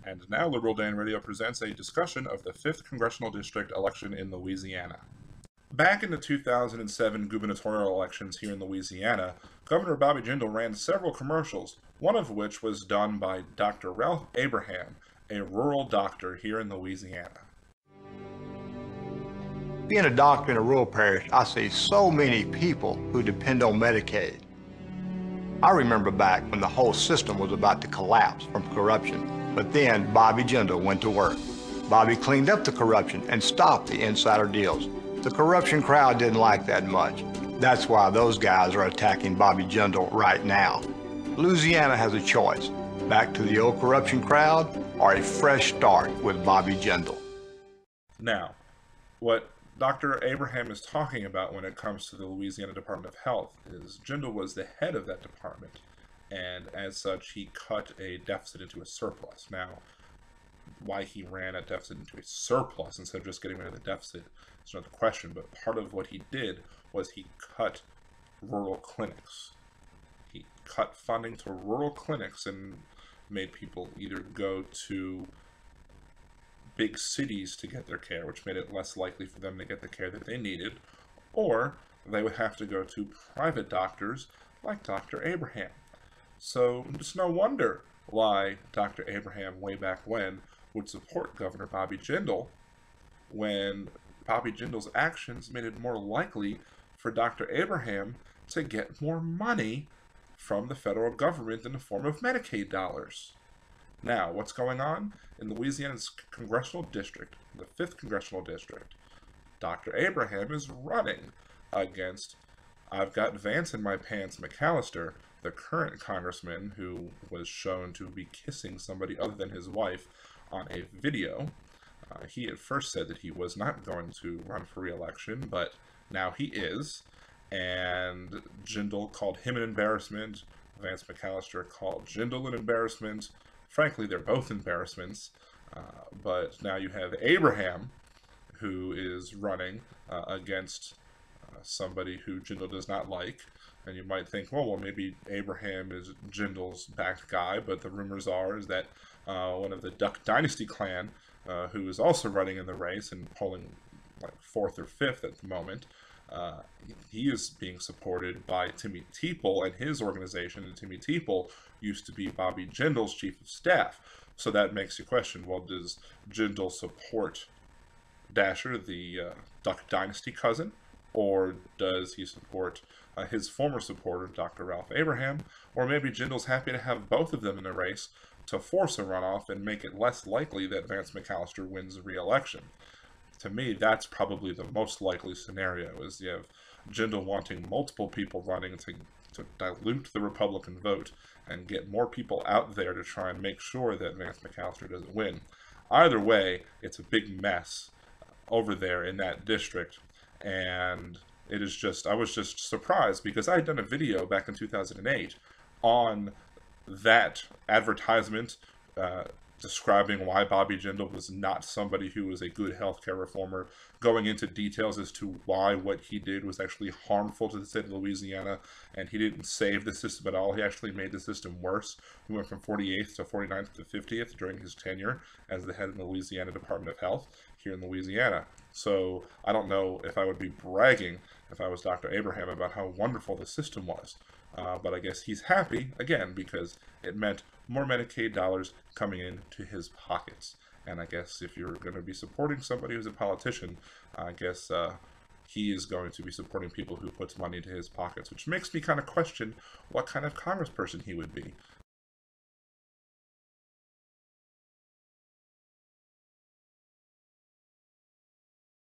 And now Liberal Dan Radio presents a discussion of the 5th Congressional District election in Louisiana. Back in the 2007 gubernatorial elections here in Louisiana, Governor Bobby Jindal ran several commercials, one of which was done by Dr. Ralph Abraham, a rural doctor here in Louisiana. Being a doctor in a rural parish, I see so many people who depend on Medicaid. I remember back when the whole system was about to collapse from corruption, but then Bobby Jindal went to work. Bobby cleaned up the corruption and stopped the insider deals. The corruption crowd didn't like that much. That's why those guys are attacking Bobby Jindal right now. Louisiana has a choice: back to the old corruption crowd or a fresh start with Bobby Jindal. Now, what Dr. Abraham is talking about when it comes to the Louisiana Department of Health is Jindal was the head of that department, and as such he cut a deficit into a surplus. Now, why he ran a deficit into a surplus instead of just getting rid of the deficit is another question, but part of what he did was he cut rural clinics. He cut funding to rural clinics and made people either go to big cities to get their care, which made it less likely for them to get the care that they needed, or they would have to go to private doctors like Dr. Abraham. So it's no wonder why Dr. Abraham, way back when, would support Governor Bobby Jindal, when Bobby Jindal's actions made it more likely for Dr. Abraham to get more money from the federal government in the form of Medicaid dollars. Now, what's going on? In Louisiana's congressional district, the 5th congressional district, Dr. Abraham is running against I've got Vance in my pants McAllister, the current congressman who was shown to be kissing somebody other than his wife on a video. He at first said that he was not going to run for re-election, but now he is, and Jindal called him an embarrassment. Vance McAllister called Jindal an embarrassment. Frankly, they're both embarrassments, but now you have Abraham, who is running against somebody who Jindal does not like, and you might think, well, maybe Abraham is Jindal's backed guy, but the rumors are is that one of the Duck Dynasty clan, who is also running in the race and polling like 4th or 5th at the moment, he is being supported by Timmy Teeple and his organization, and Timmy Teeple used to be Bobby Jindal's chief of staff. So that makes you question, well, does Jindal support Dasher, the Duck Dynasty cousin, or does he support his former supporter, Dr. Ralph Abraham, or maybe Jindal's happy to have both of them in the race to force a runoff and make it less likely that Vance McAllister wins re-election. To me, that's probably the most likely scenario, is you have Jindal wanting multiple people running to dilute the Republican vote and get more people out there to try and make sure that Vance McAllister doesn't win. Either way, it's a big mess over there in that district, and it is just, I was just surprised because I had done a video back in 2008 on that advertisement describing why Bobby Jindal was not somebody who was a good healthcare reformer, going into details as to why what he did was actually harmful to the state of Louisiana, and he didn't save the system at all. He actually made the system worse. He went from 48th to 49th to 50th during his tenure as the head of the Louisiana Department of Health here in Louisiana. So I don't know if I would be bragging if I was Dr. Abraham about how wonderful the system was. But I guess he's happy, again, because it meant more Medicaid dollars coming into his pockets. And I guess if you're going to be supporting somebody who's a politician, I guess he is going to be supporting people who puts money into his pockets, which makes me kind of question what kind of congressperson he would be.